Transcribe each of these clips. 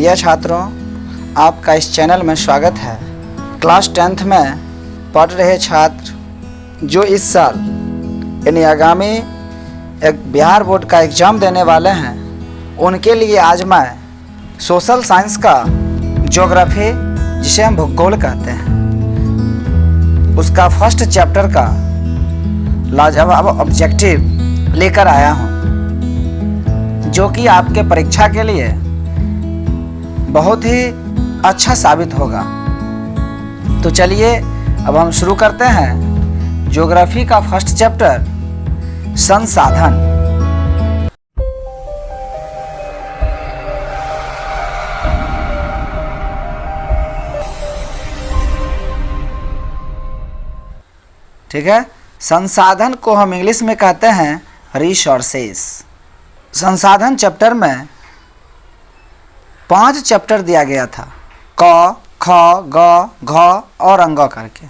प्रिय छात्रों, आपका इस चैनल में स्वागत है। क्लास 10th में पढ़ रहे छात्र जो इस साल यानी आगामी एक बिहार बोर्ड का एग्ज़ाम देने वाले हैं, उनके लिए आज मैं सोशल साइंस का ज्योग्राफी, जिसे हम भूगोल कहते हैं, उसका फर्स्ट चैप्टर का लाजवाब ऑब्जेक्टिव लेकर आया हूँ, जो कि आपके परीक्षा के लिए बहुत ही अच्छा साबित होगा। तो चलिए अब हम शुरू करते हैं ज्योग्राफी का फर्स्ट चैप्टर, संसाधन। ठीक है, संसाधन को हम इंग्लिश में कहते हैं रिसोर्सेस। संसाधन चैप्टर में 5 चैप्टर दिया गया था, क, ख, ग, घ और अंग करके।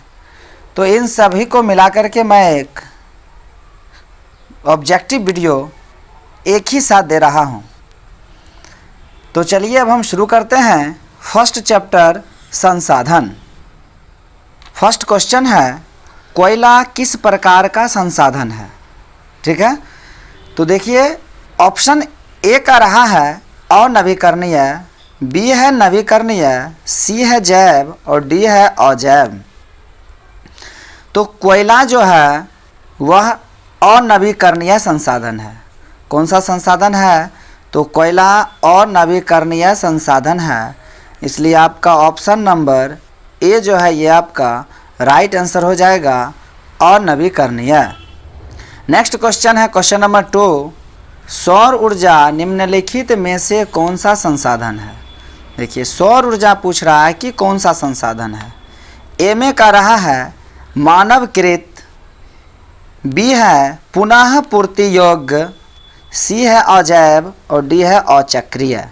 तो इन सभी को मिलाकर के मैं एक ऑब्जेक्टिव वीडियो एक ही साथ दे रहा हूँ। तो चलिए अब हम शुरू करते हैं फर्स्ट चैप्टर, संसाधन। फर्स्ट क्वेश्चन है, कोयला किस प्रकार का संसाधन है? ठीक है, तो देखिए ऑप्शन ए का रहा है अनवीकरणीय, बी है नवीकरणीय, सी है जैव और डी है अजैव। तो कोयला जो है वह अनवीकरणीय संसाधन है। कौन सा संसाधन है? तो कोयला अनवीकरणीय संसाधन है, इसलिए आपका ऑप्शन नंबर ए जो है ये आपका राइट आंसर हो जाएगा, अनवीकरणीय। नेक्स्ट क्वेश्चन है क्वेश्चन नंबर 2, सौर ऊर्जा निम्नलिखित में से कौन सा संसाधन है? देखिए सौर ऊर्जा पूछ रहा है कि कौन सा संसाधन है। ए में का रहा है मानवकृत, बी है पुनः पूर्ति योग्य, सी है अजैव और डी है अचक्रीय।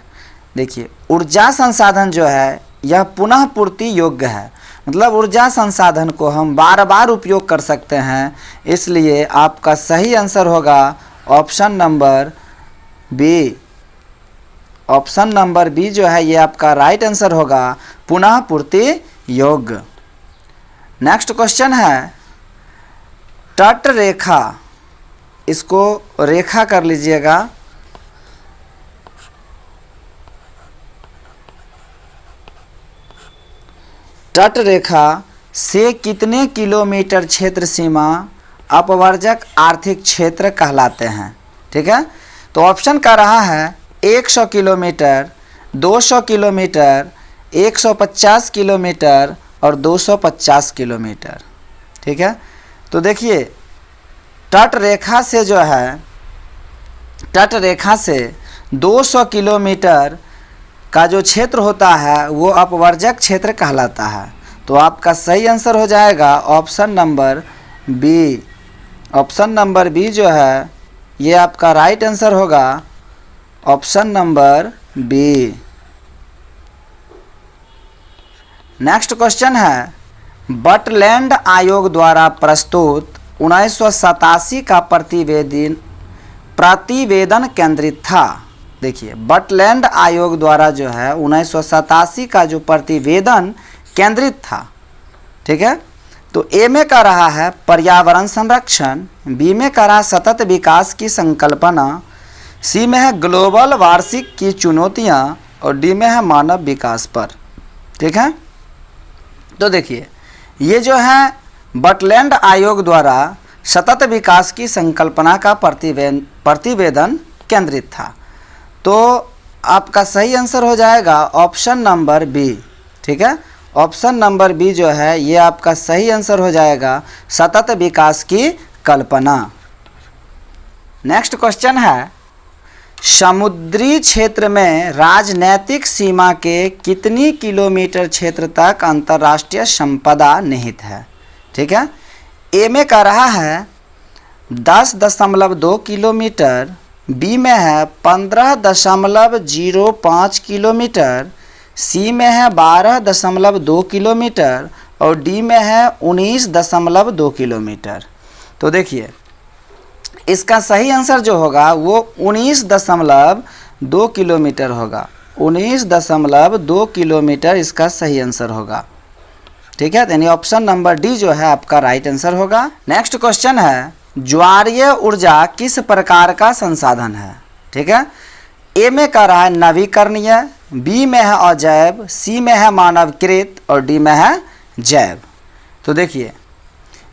देखिए ऊर्जा संसाधन जो है यह पुनः पूर्ति योग्य है, मतलब ऊर्जा संसाधन को हम बार बार उपयोग कर सकते हैं, इसलिए आपका सही आंसर होगा option number B. Option number B जो है ये आपका राइट आंसर होगा, पुनः पूर्ति योग्य। नेक्स्ट क्वेश्चन है, तट रेखा, इसको रेखा कर लीजिएगा। तट रेखा से कितने किलोमीटर क्षेत्र सीमा अपवर्जक आर्थिक क्षेत्र कहलाते हैं? ठीक है, तो ऑप्शन का रहा है 100 किलोमीटर, 200 किलोमीटर, 150 किलोमीटर और 250 किलोमीटर। ठीक है, तो देखिए तट रेखा से जो है, तट रेखा से 200 किलोमीटर का जो क्षेत्र होता है वो अपवर्जक क्षेत्र कहलाता है। तो आपका सही आंसर हो जाएगा option number B. Option number B जो है ये आपका राइट आंसर होगा, option number B. Next question है, बटलैंड आयोग द्वारा प्रस्तुत 1987 का प्रतिवेदन केंद्रित था। देखिए बटलैंड आयोग द्वारा जो है 1987 का जो प्रतिवेदन केंद्रित था। ठीक है, तो ए में का रहा है पर्यावरण संरक्षण, बी में का रहा सतत विकास की संकल्पना, सी में है ग्लोबल वार्षिक की चुनौतियां और डी में है मानव विकास पर। ठीक है, तो देखिए ये जो है बटलैंड आयोग द्वारा सतत विकास की संकल्पना का प्रतिवेदन केंद्रित था। तो आपका सही आंसर हो जाएगा ऑप्शन नंबर बी। ठीक है, ऑप्शन नंबर बी जो है ये आपका सही आंसर हो जाएगा, सतत विकास की कल्पना। नेक्स्ट क्वेश्चन है, समुद्री क्षेत्र में राजनैतिक सीमा के कितनी किलोमीटर क्षेत्र तक अंतर्राष्ट्रीय संपदा निहित है? ठीक है, ए में का रहा है 10.2 किलोमीटर, बी में है 15.05 किलोमीटर, सी में है 12.2 किलोमीटर और डी में है 19.2 किलोमीटर। तो देखिए इसका सही आंसर जो होगा वो 19.2 किलोमीटर होगा। 19.2 किलोमीटर इसका सही आंसर होगा। ठीक है, यानी ऑप्शन नंबर डी जो है आपका राइट आंसर होगा। नेक्स्ट क्वेश्चन है, ज्वारीय ऊर्जा किस प्रकार का संसाधन है? ठीक है, ए में कह रहा है नवीकरणीय, बी में है अजैव, सी में है मानवकृत और डी में है जैव। तो देखिए,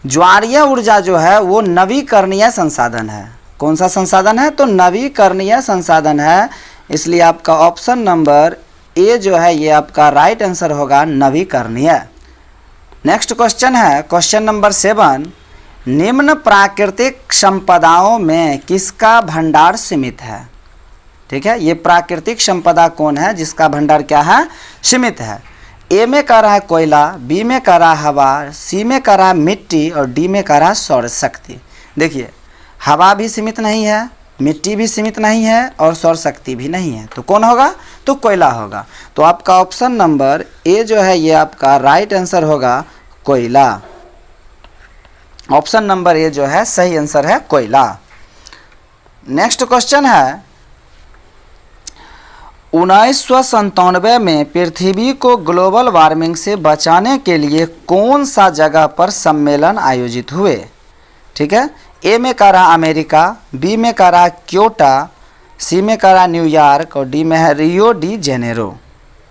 ज्वारीय ऊर्जा जो है वो नवीकरणीय संसाधन है। कौन सा संसाधन है? तो नवीकरणीय संसाधन है, इसलिए आपका ऑप्शन नंबर ए जो है ये आपका राइट आंसर होगा, नवीकरणीय। नेक्स्ट क्वेश्चन है क्वेश्चन नंबर 7, निम्न प्राकृतिक संपदाओं में किसका भंडार सीमित है? ठीक है, ये प्राकृतिक संपदा कौन है जिसका भंडार क्या है? सीमित है। ए में कह रहा है कोयला, बी में कह रहा है हवा, सी में कह रहा है मिट्टी और डी में कह रहा है सौर शक्ति। देखिए, हवा भी सीमित नहीं है, मिट्टी भी सीमित नहीं है और सौर शक्ति भी नहीं है, तो कौन होगा? तो कोयला होगा। तो आपका ऑप्शन नंबर ए जो है ये आपका राइट आंसर होगा, कोयला। ऑप्शन नंबर ए जो है सही आंसर है, कोयला। नेक्स्ट क्वेश्चन है, 1997 में पृथ्वी को ग्लोबल वार्मिंग से बचाने के लिए कौन सा जगह पर सम्मेलन आयोजित हुए? ठीक है, ए में कह रहा अमेरिका, बी में कह रहा क्योटो, सी में कह रहा न्यूयॉर्क और डी में है रियो डी जेनेरो।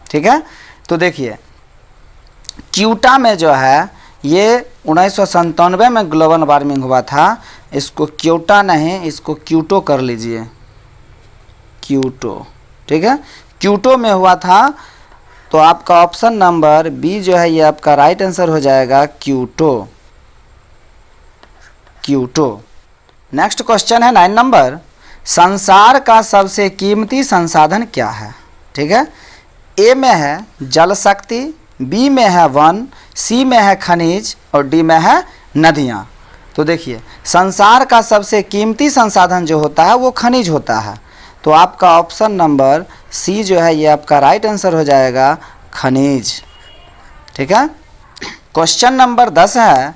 ठीक है, तो देखिए, क्योटो में जो है ये 1997 में ग्लोबल वार्मिंग हुआ था। इसको क्योटो नहीं, इसको क्योटो कर लीजिए, क्योटो। ठीक है, क्योटो में हुआ था, तो आपका ऑप्शन नंबर बी जो है ये आपका राइट आंसर हो जाएगा, क्योटो, क्योटो। नेक्स्ट क्वेश्चन है 9 नंबर, संसार का सबसे कीमती संसाधन क्या है? ठीक है, ए में है जल शक्ति, बी में है वन, सी में है खनिज और डी में है नदियाँ। तो देखिए, संसार का सबसे कीमती संसाधन जो होता है वो खनिज होता है, तो आपका ऑप्शन नंबर सी जो है ये आपका राइट आंसर हो जाएगा, खनिज। ठीक है, क्वेश्चन नंबर 10 है,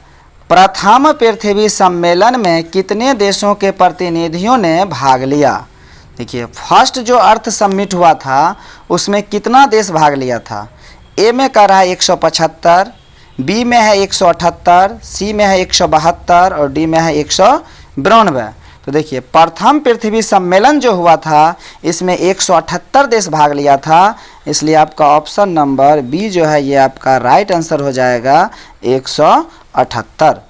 प्रथम पृथ्वी सम्मेलन में कितने देशों के प्रतिनिधियों ने भाग लिया? देखिए, फर्स्ट जो अर्थ समिट हुआ था उसमें कितना देश भाग लिया था? ए में कह रहा है 175, बी में है 178, सी में है 172 और डी में है 192। तो देखिए, प्रथम पृथ्वी सम्मेलन जो हुआ था इसमें 178 देश भाग लिया था, इसलिए आपका ऑप्शन नंबर बी जो है ये आपका राइट आंसर हो जाएगा, 178।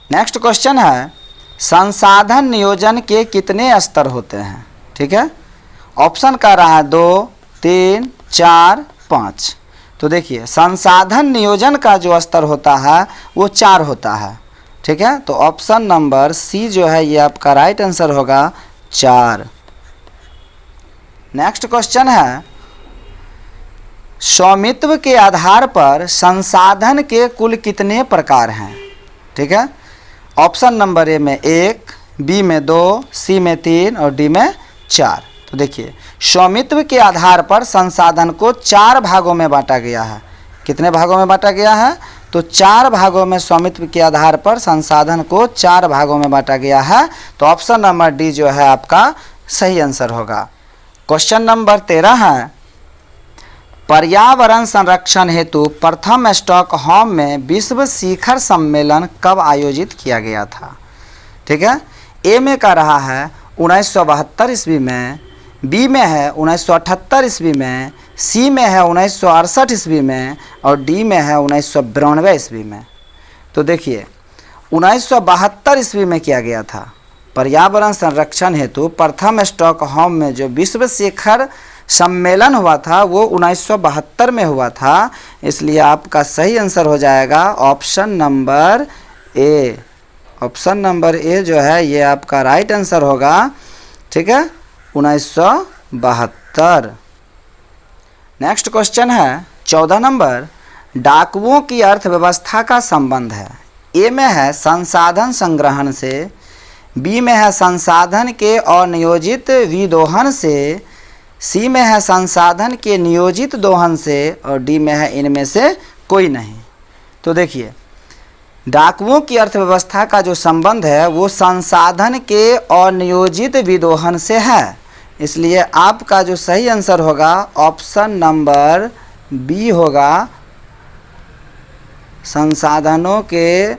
नेक्स्ट क्वेश्चन है, संसाधन नियोजन के कितने स्तर होते हैं? ठीक है, ऑप्शन कह रहा है 2, 3, 4, 5। तो देखिए, संसाधन नियोजन का जो स्तर होता है वो 4 होता है। ठीक है, तो ऑप्शन नंबर सी जो है ये आपका राइट आंसर होगा, 4। नेक्स्ट क्वेश्चन है, स्वामित्व के आधार पर संसाधन के कुल कितने प्रकार हैं? ठीक है, ऑप्शन नंबर ए में 1, बी में 2, सी में 3 और डी में 4। तो देखिए, स्वामित्व के आधार पर संसाधन को 4 भागों में बांटा गया है। कितने भागों में बांटा गया है? तो 4 भागों में स्वामित्व के आधार पर संसाधन को 4 भागों में बांटा गया है, तो ऑप्शन नंबर डी जो है आपका सही आंसर होगा। क्वेश्चन नंबर 13 है, पर्यावरण संरक्षण हेतु प्रथम स्टॉकहोम में विश्व शिखर सम्मेलन कब आयोजित किया गया था? ठीक है, ए में कह रहा है 1972 ईस्वी में, बी में है 1978 ईस्वी में, सी में है 1968 ईस्वी में और डी में है 1992 ईस्वी में। तो देखिए, 1972 ईस्वी में किया गया था। पर्यावरण संरक्षण हेतु प्रथम स्टॉकहोम में जो विश्व शिखर सम्मेलन हुआ था वो 1972 में हुआ था, इसलिए आपका सही आंसर हो जाएगा option number A. Option number A जो है ये आपका राइट आंसर होगा। ठीक है, 1972। नेक्स्ट क्वेश्चन है 14 नंबर, डाकुओं की अर्थव्यवस्था का संबंध है। ए में है संसाधन संग्रहण से, बी में है संसाधन के अनियोजित विदोहन से, सी में है संसाधन के नियोजित दोहन से और डी में है इनमें से कोई नहीं। तो देखिए, डाकुओं की अर्थव्यवस्था का जो संबंध है वो संसाधन के अनियोजित विदोहन से है, इसलिए आपका जो सही आंसर होगा ऑप्शन नंबर बी होगा, संसाधनों के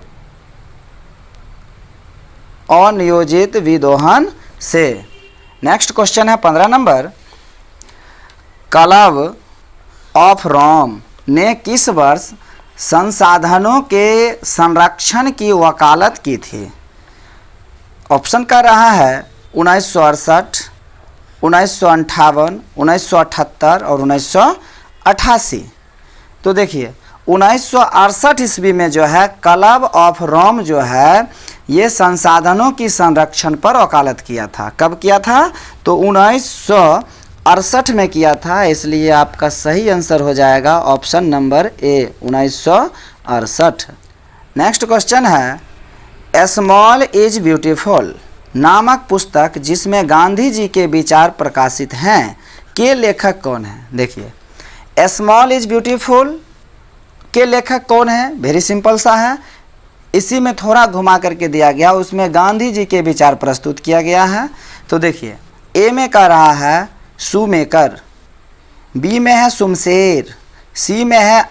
अनियोजित विदोहन से। नेक्स्ट क्वेश्चन है 15 नंबर, क्लब ऑफ रोम ने किस वर्ष संसाधनों के संरक्षण की वकालत की थी? ऑप्शन का रहा है 1968, 1958, 1978 और 1988। तो देखिए 1968 ईस्वी में जो है क्लब ऑफ रोम जो है ये संसाधनों की संरक्षण पर वकालत किया था। कब किया था? तो 1968 में किया था, इसलिए आपका सही आंसर हो जाएगा option number A 1968। Next question है, स्मॉल इज ब्यूटीफुल नामक पुस्तक जिसमें गांधी जी के विचार प्रकाशित हैं के लेखक कौन है? देखिए स्मॉल इज ब्यूटीफुल के लेखक कौन है? वेरी सिंपल सा है, इसी में थोड़ा घुमा करके दिया गया, उसमें गांधी जी के विचार प्रस्तुत किया गया है। तो देखिए ए में का रहा है शूमेकर, बी में है शुमशेर, सी में है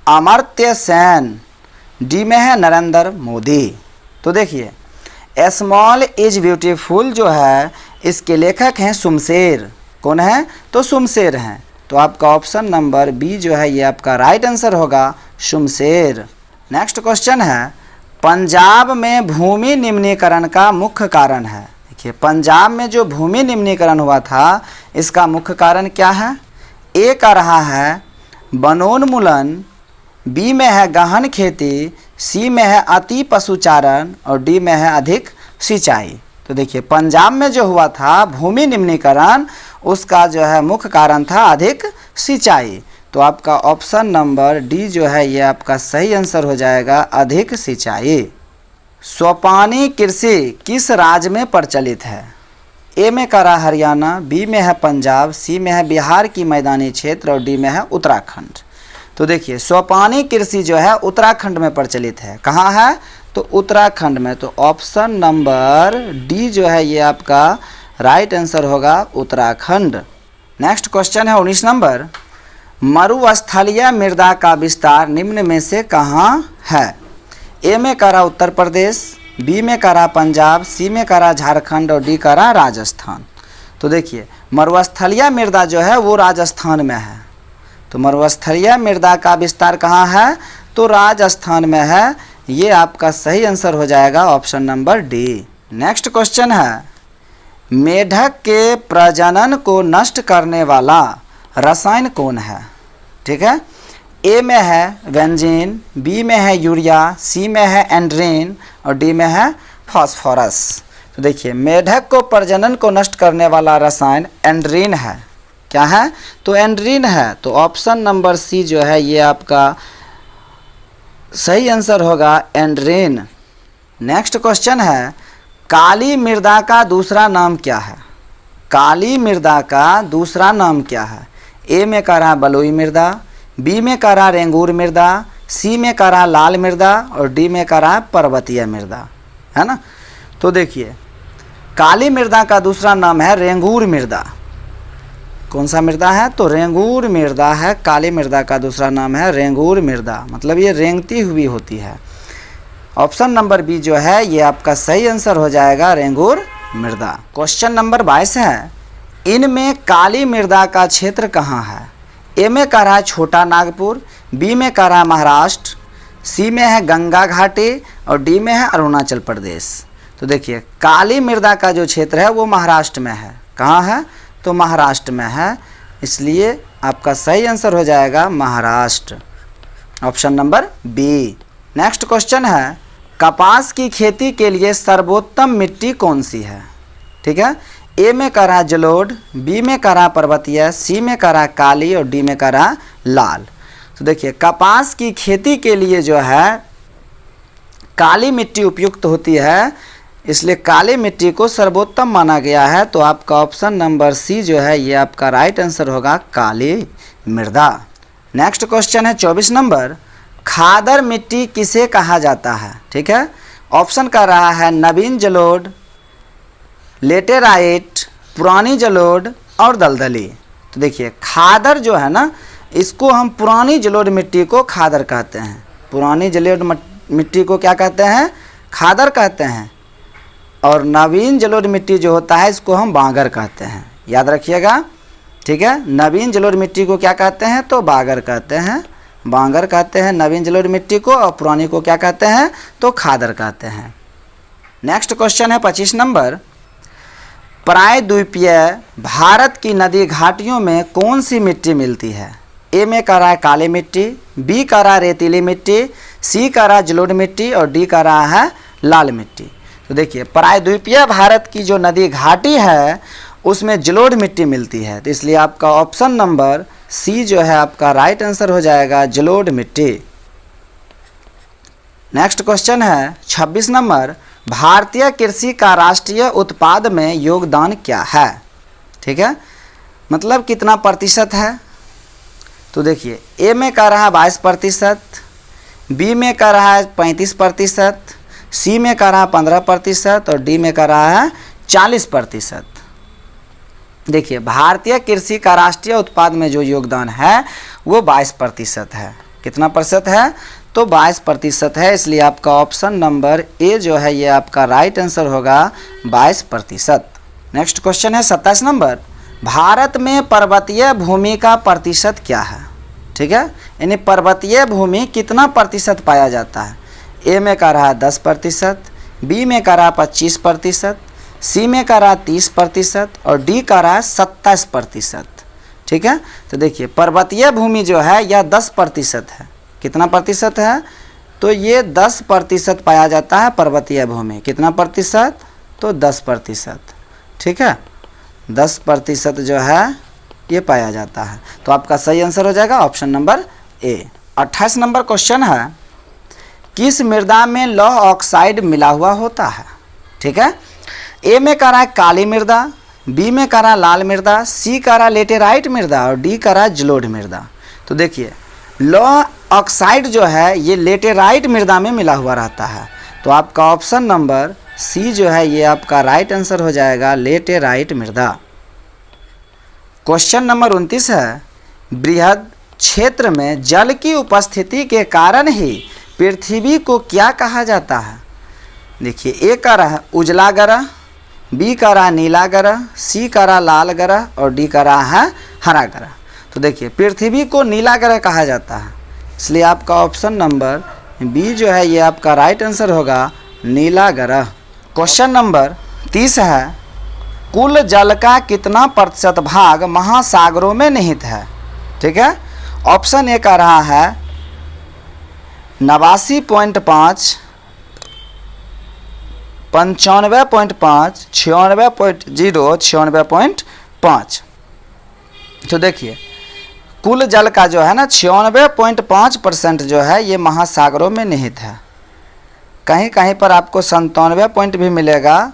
अमर्त्य सेन, डी में है नरेंद्र मोदी। तो देखिए स्मॉल इज ब्यूटीफुल जो है इसके लेखक हैं शुमशेर। कौन है? तो शुमशेर हैं। तो आपका ऑप्शन नंबर बी जो है ये आपका राइट आंसर होगा, शुमशेर। नेक्स्ट क्वेश्चन है, पंजाब में भूमि निम्नीकरण का मुख्य कारण है। देखिए पंजाब में जो भूमि निम्नीकरण हुआ था इसका मुख्य कारण क्या है? ए का रहा है वनोन्मूलन, बी में है गहन खेती, सी में है अति पशुचारण और डी में है अधिक सिंचाई। तो देखिए पंजाब में जो हुआ था भूमि निम्नीकरण, उसका जो है मुख्य कारण था अधिक सिंचाई। तो आपका ऑप्शन नंबर डी जो है ये आपका सही आंसर हो जाएगा, अधिक सिंचाई। सोपानी कृषि किस राज्य में प्रचलित है? ए में का रहा हरियाणा, बी में है पंजाब, सी में है बिहार की मैदानी क्षेत्र और डी में है उत्तराखंड। तो देखिए सोपानी कृषि जो है उत्तराखंड में प्रचलित है। कहाँ है? तो उत्तराखंड में। तो ऑप्शन नंबर डी जो है ये आपका राइट आंसर होगा, उत्तराखंड। नेक्स्ट क्वेश्चन है 19 नंबर, मरुस्थलीय मृदा का विस्तार निम्न में से कहाँ है? ए में का रहा उत्तर प्रदेश, बी में का रहा पंजाब, सी में का रहा झारखंड और डी का रहा राजस्थान। तो देखिए मरुस्थलीय मृदा जो है वो राजस्थान में है। तो मरुस्थलीय मृदा का विस्तार कहाँ है? तो राजस्थान में है। ये आपका सही आंसर हो जाएगा option number D. Next question है, मेढक के प्रजनन को नष्ट करने वाला रसायन कौन है? ठीक है, ए में है बेंजीन, बी में है यूरिया, सी में है एंड्रीन और डी में है फास्फोरस। तो देखिए मेढक को प्रजनन को नष्ट करने वाला रसायन एंड्रीन है। क्या है? तो एंड्रीन है। तो ऑप्शन नंबर सी जो है ये आपका सही आंसर होगा, एंड्रीन। नेक्स्ट क्वेश्चन है, काली मृदा का दूसरा नाम क्या है? काली मृदा का दूसरा नाम क्या है? ए में का रहा बलुई मृदा, बी में का रहा रेंगूर मृदा, सी में का रहा लाल मृदा और डी में का रहा पर्वतीय मृदा, है ना। तो देखिए काली मृदा का दूसरा नाम है रेंगूर मृदा। कौन सा मृदा है? तो रेंगूर मृदा है। काली मृदा का दूसरा नाम है रेंगूर मृदा, मतलब ये रेंगती हुई होती है। ऑप्शन नंबर बी जो है ये आपका सही आंसर हो जाएगा, रेंगूर मृदा। क्वेश्चन नंबर 22 है, इनमें काली मृदा का क्षेत्र कहाँ है? ए में का रहा छोटा नागपुर, बी में का रहा महाराष्ट्र, सी में है गंगा घाटी और डी में है अरुणाचल प्रदेश। तो देखिए काली मृदा का जो क्षेत्र है वो महाराष्ट्र में है। कहाँ है? तो महाराष्ट्र में है, इसलिए आपका सही आंसर हो जाएगा Maharashtra, option number B. Next question है, कपास की खेती के लिए सर्वोत्तम मिट्टी कौन सी है? ठीक है, ए में का रहा जलोढ़, बी में का रहा पर्वतीय, सी में का रहा काली और डी में का रहा लाल। तो देखिए कपास की खेती के लिए जो है काली मिट्टी उपयुक्त होती है, इसलिए काली मिट्टी को सर्वोत्तम माना गया है। तो आपका ऑप्शन नंबर सी जो है ये आपका राइट आंसर होगा, काली मृदा। नेक्स्ट क्वेश्चन है 24 नंबर, खादर मिट्टी किसे कहा जाता है? ठीक है, ऑप्शन का रहा है नवीन जलोढ़, लेटेराइट, पुरानी जलोढ़ और दलदली। तो देखिए खादर जो है ना, इसको हम पुरानी जलोढ़ मिट्टी को खादर कहते हैं। पुरानी जलोढ़ मिट्टी को क्या कहते हैं? खादर कहते हैं। और नवीन जलोढ़ मिट्टी जो होता है इसको हम बांगर कहते हैं। याद रखिएगा, ठीक है। नवीन जलोढ़ मिट्टी को क्या कहते हैं? तो बांगर कहते हैं, बांगर कहते हैं नवीन जलोढ़ मिट्टी को, और पुरानी को क्या कहते हैं? तो खादर कहते हैं। नेक्स्ट क्वेश्चन है 25 नंबर। प्रायद्वीपीय भारत की नदी घाटियों में कौन सी मिट्टी मिलती है? ए में कह रहा है काली मिट्टी, बी कह रहा है रेतीली मिट्टी, सी कह रहा है जलोढ़ मिट्टी और डी कह रहा है लाल मिट्टी। तो देखिए प्रायद्वीपीय भारत की जो नदी घाटी है उसमें जलोढ़ मिट्टी मिलती है, तो इसलिए आपका ऑप्शन नंबर सी जो है आपका राइट आंसर हो जाएगा, जलोढ़ मिट्टी। नेक्स्ट क्वेश्चन है 26 नंबर। भारतीय कृषि का राष्ट्रीय उत्पाद में योगदान क्या है? ठीक है, मतलब कितना प्रतिशत है? तो देखिए ए में कह रहा है 22%, बी में कह रहा है 35%, सी में कह रहा है 15% और डी में कह रहा है 40%। देखिए भारतीय कृषि का राष्ट्रीय उत्पाद में जो योगदान है वो 22% है। कितना प्रतिशत है? तो 22% है, इसलिए आपका ऑप्शन नंबर ए जो है ये आपका राइट आंसर होगा, 22%। नेक्स्ट क्वेश्चन है 27 नंबर। भारत में पर्वतीय भूमि का प्रतिशत क्या है? ठीक है, यानी पर्वतीय भूमि कितना प्रतिशत पाया जाता है? ए में कह रहा है 10%, बी में कह रहा है 25%, सी में कह रहा है 30% और डी कह रहा है 27%। ठीक है, तो देखिए पर्वतीय भूमि जो है यह 10% है। कितना प्रतिशत है? तो ये 10% पाया जाता है पर्वतीय भूमि। कितना प्रतिशत? तो 10%। ठीक है, 10% जो है ये पाया जाता है, तो आपका सही आंसर हो जाएगा option number A. 28 number question है, किस मृदा में लौह ऑक्साइड मिला हुआ होता है? ठीक है, ए में कह रहा है काली मृदा, बी में कह रहा है लाल मृदा, सी कह रहा है लेटेराइट मृदा और डी कह रहा है जलोढ़ मृदा। तो देखिए लौह ऑक्साइड जो है ये लेटेराइट मृदा में मिला हुआ रहता है, तो आपका ऑप्शन नंबर सी जो है ये आपका राइट आंसर हो जाएगा, लेटेराइट मृदा। क्वेश्चन नंबर 29 है, बृहद क्षेत्र में जल की उपस्थिति के कारण ही पृथ्वी को क्या कहा जाता है? देखिए ए कह रहा है उजला ग्रह, बी कह रहा है नीला ग्रह, सी कह रहा है लाल ग्रह और डी कह रहा है हरा ग्रह। तो देखिए पृथ्वी को नीला ग्रह कहा जाता है, इसलिए आपका ऑप्शन नंबर बी जो है ये आपका राइट आंसर होगा, नीला ग्रह। क्वेश्चन नंबर 30 है, कुल जल का कितना प्रतिशत भाग महासागरों में निहित है? ठीक है, ऑप्शन ए कह रहा है 89.5, 95.5, 96.0, 96.5। तो देखिए कुल जल का जो है ना 96.5% जो है ये महासागरों में निहित है। कहीं कहीं पर आपको 97 पॉइंट भी मिलेगा।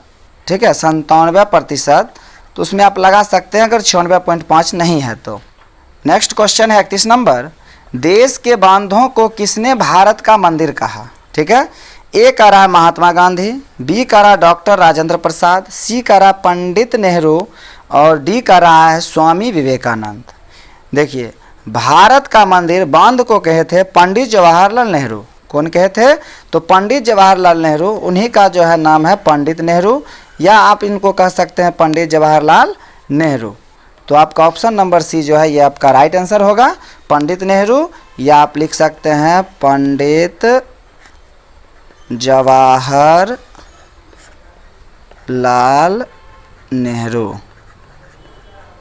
ठीक है, 97%, तो उसमें आप लगा सकते हैं अगर 96.5 नहीं है तो। नेक्स्ट क्वेश्चन है 31 नंबर। देश के बांधों को किसने भारत का मंदिर कहा? ठीक है, ए कह रहा है महात्मा गांधी, बी कह रहा है डॉक्टर राजेंद्र प्रसाद, सी कह रहा है पंडित नेहरू और डी कह रहा है स्वामी विवेकानंद। देखिए भारत का मंदिर बांध को कहे थे पंडित जवाहरलाल नेहरू। कौन कहे थे? तो पंडित जवाहरलाल नेहरू, उन्हीं का जो है नाम है पंडित नेहरू, या आप इनको कह सकते हैं पंडित जवाहरलाल नेहरू। तो आपका ऑप्शन नंबर सी जो है ये आपका राइट आंसर होगा, पंडित नेहरू, या आप लिख सकते हैं पंडित जवाहरलाल नेहरू।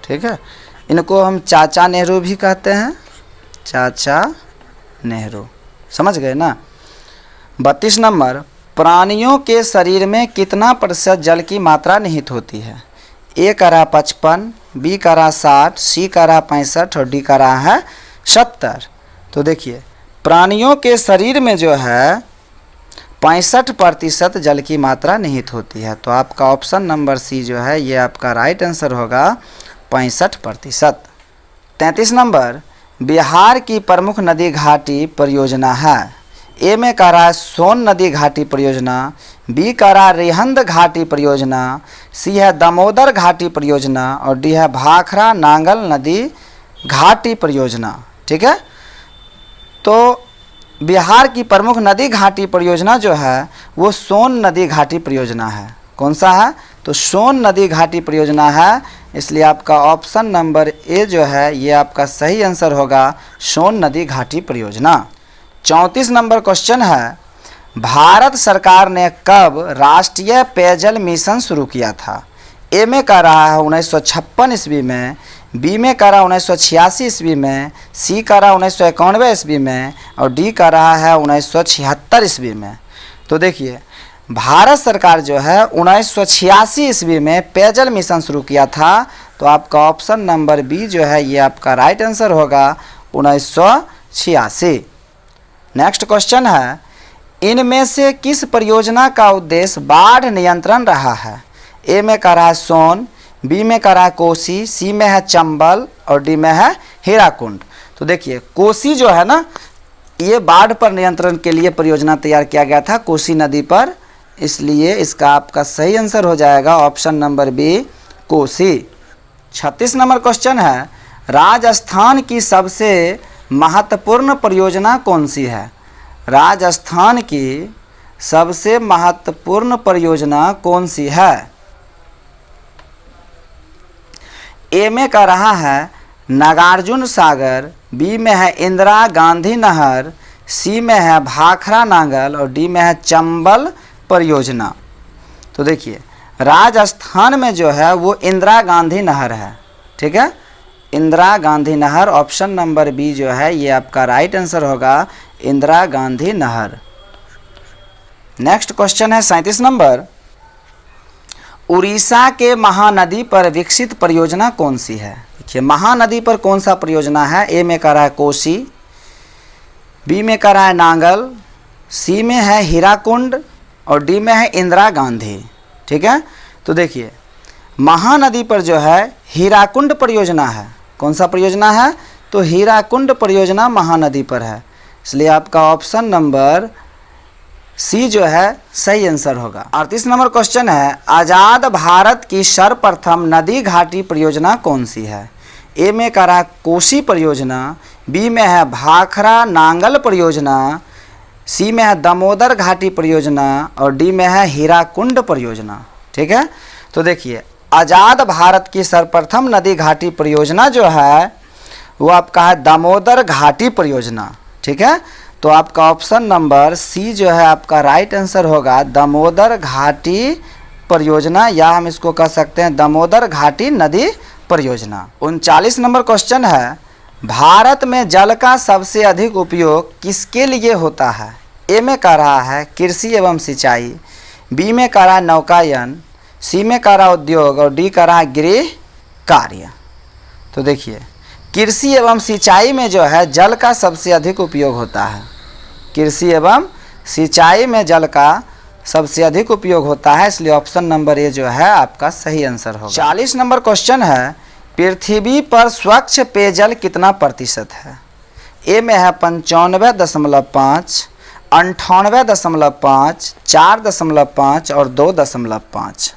ठीक है, इनको हम चाचा नेहरू भी कहते हैं, चाचा नेहरू। समझ गए ना। 32 नंबर। प्राणियों के शरीर में कितना प्रतिशत जल की मात्रा निहित होती है? ए कह रहा 55, बी कह रहा 60, सी कह रहा 65 और डी कह रहा है 70। तो देखिए प्राणियों के शरीर में जो है 65% जल की मात्रा निहित होती है, तो आपका ऑप्शन नंबर सी जो है ये आपका राइट आंसर होगा, 65%। 33 नंबर। बिहार की प्रमुख नदी घाटी परियोजना है। ए में कह रहा है सोन नदी घाटी परियोजना, बी कह रहा है रिहंद घाटी परियोजना, सी है दामोदर घाटी परियोजना और डी है भाखड़ा नांगल नदी घाटी परियोजना। ठीक है, तो बिहार की प्रमुख नदी घाटी परियोजना जो है वो सोन नदी घाटी परियोजना है। कौन सा है? तो सोन नदी घाटी परियोजना है, इसलिए आपका ऑप्शन नंबर ए जो है ये आपका सही आंसर होगा, सोन नदी घाटी परियोजना। 34 नंबर क्वेश्चन है, भारत सरकार ने कब राष्ट्रीय पेयजल मिशन शुरू किया था? ए में कह रहा है 1956 ईस्वी में, बी में कह रहा है 1986 ईस्वी में, सी कह रहा है 1991 ईस्वी में और डी कह रहा है 1976 ईस्वी में। तो देखिए भारत सरकार जो है 1986 ईस्वी में पेयजल मिशन शुरू किया था, तो आपका ऑप्शन नंबर बी जो है ये आपका राइट आंसर होगा 1986। नेक्स्ट क्वेश्चन है, इनमें से किस परियोजना का उद्देश्य बाढ़ नियंत्रण रहा है? ए में कह रहा है सोन, बी में कह रहा है कोसी, सी में है चंबल और डी में है हीराकुंड। तो देखिए कोसी जो है ना, ये बाढ़ पर नियंत्रण के लिए परियोजना तैयार किया गया था कोसी नदी पर, इसलिए इसका आपका सही आंसर हो जाएगा option number B Kosi. 36 number question है, राजस्थान की सबसे महत्वपूर्ण परियोजना कौन सी है? राजस्थान की सबसे महत्वपूर्ण परियोजना कौन सी है? ए में कह रहा है नागार्जुन सागर, बी में है इंदिरा गांधी नहर, सी में है भाखड़ा नांगल और डी में है चंबल परियोजना। तो देखिए राजस्थान में जो है वो इंदिरा गांधी नहर है। ठीक है, इंदिरा गांधी नहर, ऑप्शन नंबर बी जो है ये आपका राइट आंसर होगा, इंदिरा गांधी नहर। नेक्स्ट क्वेश्चन है 37 नंबर, उड़ीसा के महानदी पर विकसित परियोजना कौन सी है? देखिए महानदी पर कौन सा परियोजना है? ए में कह रहा है कोसी, बी में कह रहा है नांगल, सी में है हीराकुंड और डी में है इंदिरा गांधी। ठीक है, तो देखिए महानदी पर जो है हीराकुंड परियोजना है। कौन सा परियोजना है? तो हीराकुंड परियोजना महानदी पर है, इसलिए आपका ऑप्शन नंबर सी जो है सही आंसर होगा। 38 नंबर क्वेश्चन है, आज़ाद भारत की सर्वप्रथम नदी घाटी परियोजना कौन सी है? ए में कह रहा है कोसी परियोजना, बी में है भाखड़ा नांगल परियोजना, सी में है दामोदर घाटी परियोजना और डी में है हीराकुंड परियोजना। ठीक है, तो देखिए आज़ाद भारत की सर्वप्रथम नदी घाटी परियोजना जो है वो आपका है दामोदर घाटी परियोजना। ठीक है, तो आपका ऑप्शन नंबर सी जो है आपका राइट आंसर होगा, दामोदर घाटी परियोजना, या हम इसको कह सकते हैं दामोदर घाटी नदी परियोजना। 39 नंबर क्वेश्चन है, भारत में जल का सबसे अधिक उपयोग किसके लिए होता है? ए में कह रहा है कृषि एवं सिंचाई, बी में कह रहा है नौकायन, सी में कह रहा है उद्योग और डी कह रहा है गृह कार्य। तो देखिए कृषि एवं सिंचाई में जो है जल का सबसे अधिक उपयोग होता है। कृषि एवं सिंचाई में जल का सबसे अधिक उपयोग होता है, इसलिए ऑप्शन नंबर ए जो है आपका सही आंसर होगा। 40 नंबर क्वेश्चन है, पृथ्वी पर स्वच्छ पेयजल कितना प्रतिशत है? ए में है 95.5, 98.5, 4.5 और 2.5।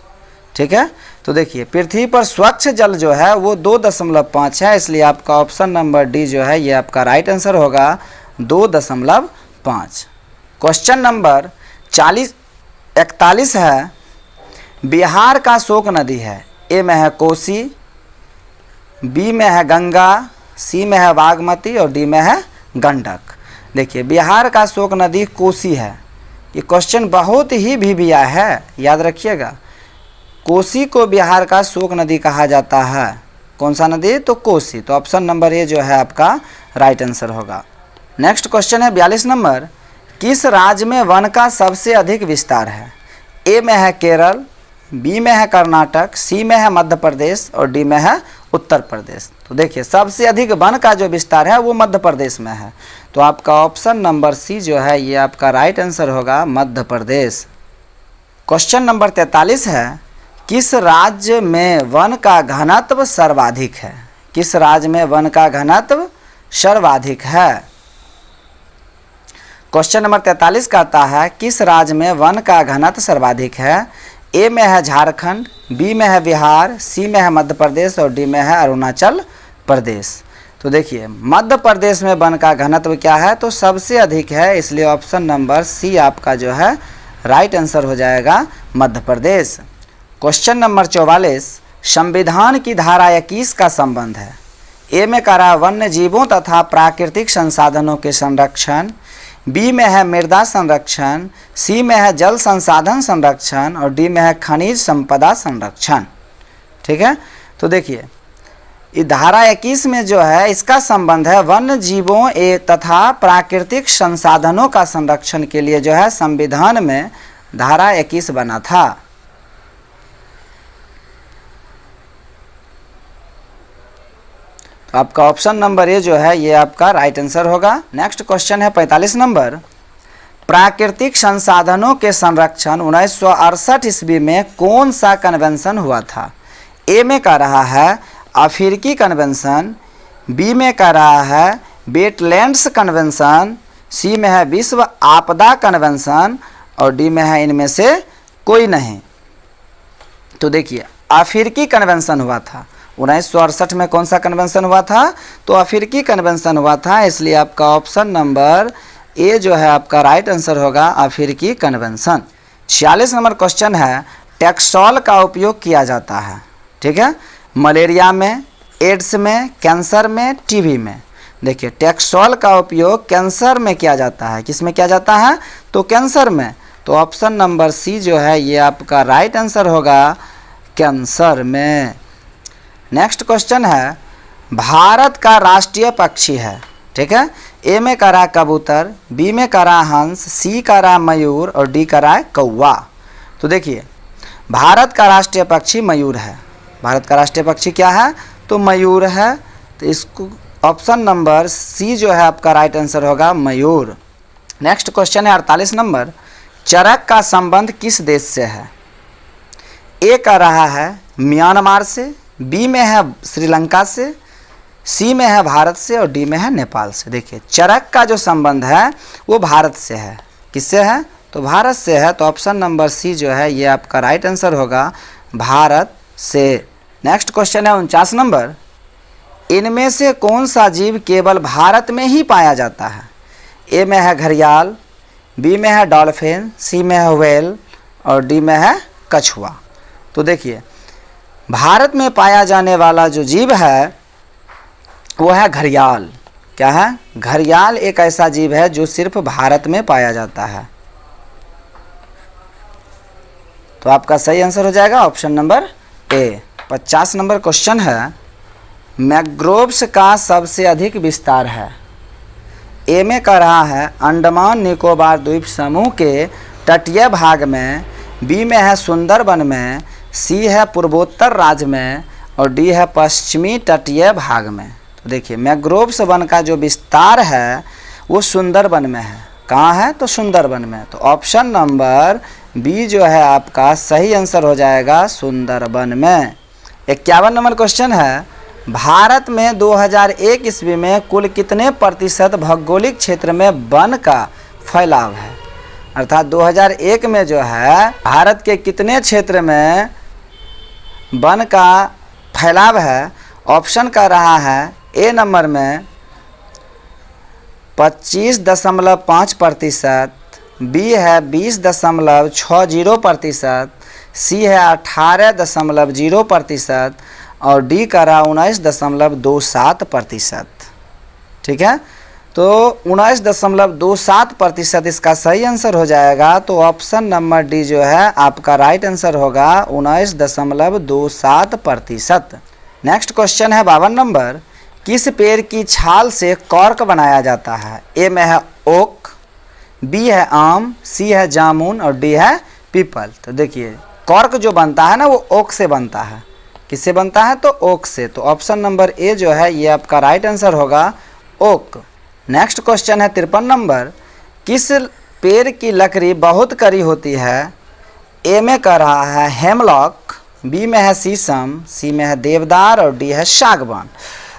ठीक है, तो देखिए पृथ्वी पर स्वच्छ जल जो है वो 2.5 है, इसलिए आपका ऑप्शन नंबर डी जो है ये आपका राइट आंसर होगा 2.5। क्वेश्चन नंबर 41 है, बिहार का शोक नदी है। ए में है कोसी, बी में है गंगा, सी में है बागमती और डी में है गंडक। देखिए बिहार का शोक नदी कोसी है। ये क्वेश्चन बहुत ही भिभिया है, याद रखिएगा। कोसी को बिहार का शोक नदी कहा जाता है। कौन सा नदी? तो कोसी। तो ऑप्शन नंबर ए जो है आपका राइट आंसर होगा। नेक्स्ट क्वेश्चन है 42 नंबर, किस राज्य में वन का सबसे अधिक विस्तार है? ए में है केरल, बी में है कर्नाटक, सी में है मध्य प्रदेश और डी में है उत्तर प्रदेश। तो देखिए सबसे अधिक वन का जो विस्तार है वो मध्य प्रदेश में है, तो आपका ऑप्शन नंबर सी जो है ये आपका राइट आंसर होगा, मध्य प्रदेश। क्वेश्चन नंबर 43 है, किस राज्य में वन का घनत्व सर्वाधिक है? किस राज्य में वन का घनत्व सर्वाधिक है? क्वेश्चन नंबर 43 कहता है किस राज्य में वन का घनत्व सर्वाधिक है? ए में है झारखंड, बी में है बिहार, सी में है मध्य प्रदेश और डी में है अरुणाचल प्रदेश। तो देखिए मध्य प्रदेश में वन का घनत्व क्या है? तो सबसे अधिक है, इसलिए ऑप्शन नंबर सी आपका जो है राइट आंसर हो जाएगा मध्य प्रदेश। क्वेश्चन नंबर 44 संविधान की धारा 21 का संबंध है। ए में कह रहा वन्य जीवों तथा प्राकृतिक संसाधनों के संरक्षण, बी में है मृदा संरक्षण, सी में है जल संसाधन संरक्षण और डी में है खनिज संपदा संरक्षण। ठीक है, तो देखिए ये धारा 21 में जो है इसका संबंध है वन्य जीवों तथा प्राकृतिक संसाधनों का संरक्षण के लिए जो है संविधान में धारा 21 बना था। तो आपका ऑप्शन नंबर ए जो है ये आपका राइट आंसर होगा। नेक्स्ट क्वेश्चन है 45 नंबर, प्राकृतिक संसाधनों के संरक्षण 1968 ईस्वी में कौन सा कन्वेंशन हुआ था? ए में कह रहा है अफ्रीकी कन्वेंशन, बी में कह रहा है वेटलैंड्स कन्वेंशन, सी में है विश्व आपदा कन्वेंशन और डी में है इनमें से कोई नहीं। तो देखिए अफ्रीकी कन्वेंशन हुआ था 1968 में। कौन सा कन्वेंशन हुआ था? तो अफ्रीकी कन्वेंशन हुआ था, इसलिए आपका ऑप्शन नंबर ए जो है आपका राइट आंसर होगा अफ्रीकी कन्वेंशन। 46 नंबर क्वेश्चन है टैक्सोल का उपयोग किया जाता है, ठीक है, मलेरिया में, एड्स में, कैंसर में, टीबी में। देखिए टैक्सोल का उपयोग कैंसर में किया जाता है। किस में किया जाता है? तो कैंसर में। तो ऑप्शन नंबर सी जो है ये आपका राइट आंसर होगा कैंसर में। नेक्स्ट क्वेश्चन है भारत का राष्ट्रीय पक्षी है, ठीक है, ए में कह रहा कबूतर, बी में कह रहा हंस, सी कह रहा मयूर और डी कह रहा है कौवा। तो देखिए भारत का राष्ट्रीय पक्षी मयूर है। भारत का राष्ट्रीय पक्षी क्या है? तो मयूर है। तो इसको ऑप्शन नंबर सी जो है आपका राइट आंसर होगा मयूर। नेक्स्ट क्वेश्चन है 48 नंबर, चरक का संबंध किस देश से है? ए कह रहा है म्यांमार से, बी में है श्रीलंका से, सी में है भारत से और डी में है नेपाल से। देखिए चरक का जो संबंध है वो भारत से है। किससे है? तो भारत से है। तो ऑप्शन नंबर सी जो है ये आपका राइट आंसर होगा भारत से। नेक्स्ट क्वेश्चन है 49 नंबर, इनमें से कौन सा जीव केवल भारत में ही पाया जाता है? ए में है घड़ियाल, बी में है डॉल्फिन, सी में है व्हेल और डी में है कछुआ। तो देखिए भारत में पाया जाने वाला जो जीव है वो है घड़ियाल। क्या है? घड़ियाल एक ऐसा जीव है जो सिर्फ भारत में पाया जाता है। तो आपका सही आंसर हो जाएगा option number A. 50 number question है मैंग्रोव्स का सबसे अधिक विस्तार है। ए में कह रहा है अंडमान निकोबार द्वीप समूह के तटीय भाग में, बी में है सुंदरबन में, सी है पूर्वोत्तर राज्य में और डी है पश्चिमी तटीय भाग में। तो देखिए मैंग्रोव्स वन का जो विस्तार है वो सुंदरबन में है। कहाँ है? तो सुंदरबन में। तो ऑप्शन नंबर बी जो है आपका सही आंसर हो जाएगा सुंदरबन में। 51 नंबर क्वेश्चन है भारत में 2001 ईस्वी में कुल कितने प्रतिशत भौगोलिक क्षेत्र में वन का फैलाव है? अर्थात 2001 में जो है भारत के कितने क्षेत्र में वन का फैलाव है? ऑप्शन कह रहा है ए नंबर में 25.5%, बी है 20.60%, सी है 18.0% और डी कह रहा 19.27%। ठीक है, तो 19.27% इसका सही आंसर हो जाएगा। तो ऑप्शन नंबर डी जो है आपका राइट आंसर होगा 19.27%। नेक्स्ट क्वेश्चन है 52 नंबर, किस पेड़ की छाल से कॉर्क बनाया जाता है? ए में है ओक, बी है आम, सी है जामुन और डी है पीपल। तो देखिए कॉर्क जो बनता है ना वो ओक से बनता है। किससे बनता है? तो ओक से। तो ऑप्शन नंबर ए जो है ये आपका राइट आंसर होगा ओक। नेक्स्ट क्वेश्चन है 53 नंबर, किस पेड़ की लकड़ी बहुत कड़ी होती है? ए में कह रहा है हेमलॉक, बी में है शीशम, सी में है देवदार और डी है सागवान।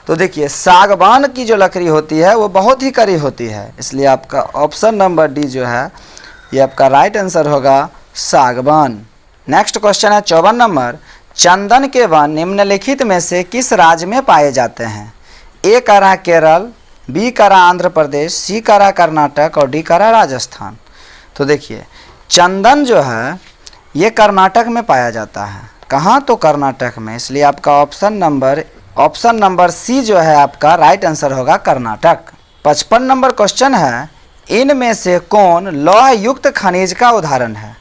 तो देखिए सागवान की जो लकड़ी होती है वो बहुत ही कड़ी होती है, इसलिए आपका ऑप्शन नंबर डी जो है ये आपका राइट आंसर होगा सागवान। नेक्स्ट क्वेश्चन है 54 नंबर, चंदन के वन निम्नलिखित में से किस राज्य में पाए जाते हैं? ए का रहा केरल, बी का रहा आंध्र प्रदेश, सी का रहा कर्नाटक और डी का रहा राजस्थान। तो देखिए चंदन जो है ये कर्नाटक में पाया जाता है। कहाँ? तो कर्नाटक में, इसलिए आपका ऑप्शन नंबर सी जो है आपका राइट आंसर होगा कर्नाटक। 55 नंबर क्वेश्चन है, इनमें से कौन लौह युक्त खनिज का उदाहरण है?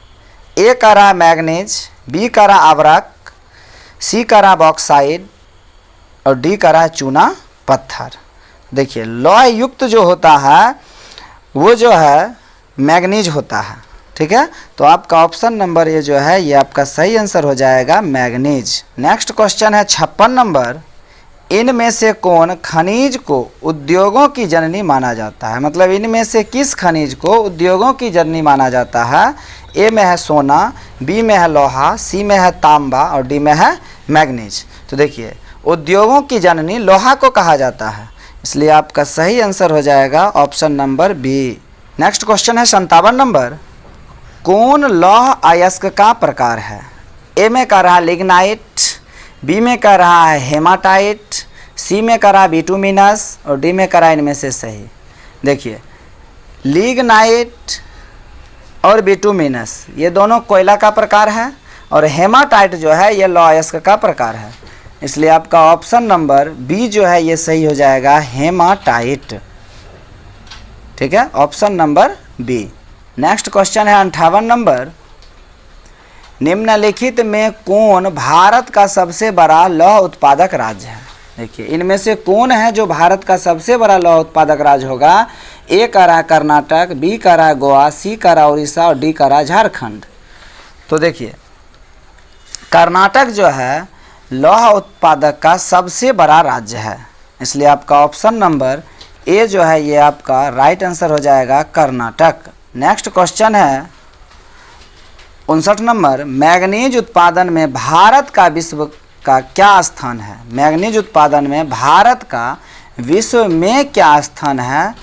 ए का रहा मैग्नीज, बी का रहा आवरक, सी का रहा बॉक्साइड और डी का रहा चूना पत्थर। देखिए लौह युक्त जो होता है वो जो है मैग्नीज होता है, ठीक है। तो आपका ऑप्शन नंबर ये जो है ये आपका सही आंसर हो जाएगा मैग्नीज। नेक्स्ट क्वेश्चन है 56 नंबर, इनमें से कौन खनिज को उद्योगों की जननी माना जाता है? मतलब इनमें से किस खनिज को उद्योगों की जननी माना जाता है? ए में है सोना, बी में है लोहा, सी में है तांबा और डी में है मैग्नीज। तो देखिए उद्योगों की जननी लोहा को कहा जाता है, इसलिए आपका सही आंसर हो जाएगा option number B. Next question है 57 नंबर, कौन लौह अयस्क का प्रकार है? ए में का रहा लिग्नाइट, बी में का रहा है हेमाटाइट, सी में का रहा बिटुमिनस और डी में का रहा इनमें से सही। देखिए लिग्नाइट और बिटुमिनस ये दोनों कोयला का प्रकार है और हेमाटाइट जो है ये लौह अयस्क का प्रकार है, इसलिए आपका ऑप्शन नंबर बी जो है ये सही हो जाएगा हेमाटाइट, ठीक है, option number B. Next question है 58 नंबर, निम्नलिखित में कौन भारत का सबसे बड़ा लौह उत्पादक राज्य है? देखिए इनमें से कौन है जो भारत का सबसे बड़ा लौह उत्पादक राज्य होगा? ए का रहा कर्नाटक, बी का रहा गोवा, सी का रहा उड़ीसा और डी का रहा झारखंड। तो देखिए कर्नाटक जो है लौह उत्पादक का सबसे बड़ा राज्य है, इसलिए आपका ऑप्शन नंबर ए जो है ये आपका राइट आंसर हो जाएगा कर्नाटक। नेक्स्ट क्वेश्चन है 59 नंबर, मैग्नीज उत्पादन में भारत का विश्व का क्या स्थान है? मैग्नीज उत्पादन में भारत का विश्व में क्या स्थान है?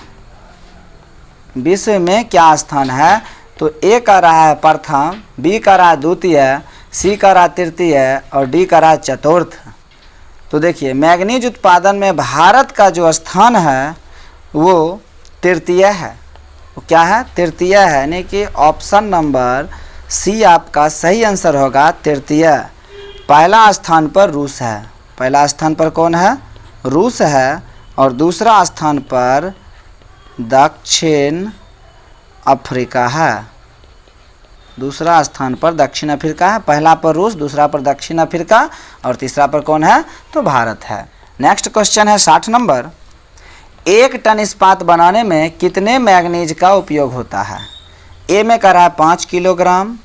विश्व में क्या स्थान है? तो ए का रहा है प्रथम, बी का रहा द्वितीय, सी का रहा तृतीय और डी का रहा चतुर्थ। तो देखिए मैग्नीज उत्पादन में भारत का जो स्थान है वो तृतीय है। वो क्या है? तृतीय है, यानी कि ऑप्शन नंबर सी आपका सही आंसर होगा तृतीय। पहला स्थान पर रूस है, पहला स्थान पर कौन है? रूस है और दूसरा स्थान पर दक्षिण अफ्रीका है, दूसरा स्थान पर दक्षिण अफ्रीका है। पहला पर रूस, दूसरा पर दक्षिण अफ्रीका और तीसरा पर कौन है? तो भारत है। नेक्स्ट क्वेश्चन है 60 नंबर, एक टन इस्पात बनाने में कितने मैग्नीज का उपयोग होता है? ए में करा 5 किलोग्राम,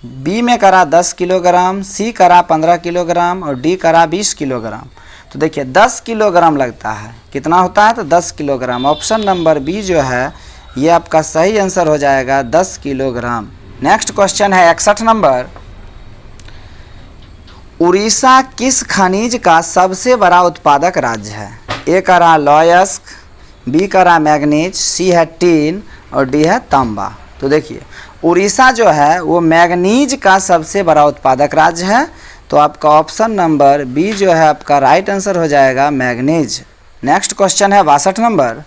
बी में करा 10 किलोग्राम, सी करा 15 किलोग्राम और डी करा 20 किलोग्राम। तो देखिए 10 किलोग्राम लगता है, कितना होता है? तो 10 किलोग्राम। ऑप्शन नंबर बी जो है ये आपका सही आंसर हो जाएगा 10 किलोग्राम। नेक्स्ट क्वेश्चन है 61 नंबर, उड़ीसा किस खनिज का सबसे बड़ा उत्पादक राज्य है? ए का रहा लौह, बी का रहा मैग्नीज, सी है टीन और डी है तांबा। तो देखिए उड़ीसा जो है वो मैग्नीज का सबसे बड़ा उत्पादक राज्य है, तो आपका ऑप्शन नंबर बी जो है आपका राइट आंसर हो जाएगा मैग्नीज। नेक्स्ट क्वेश्चन है 62 नंबर,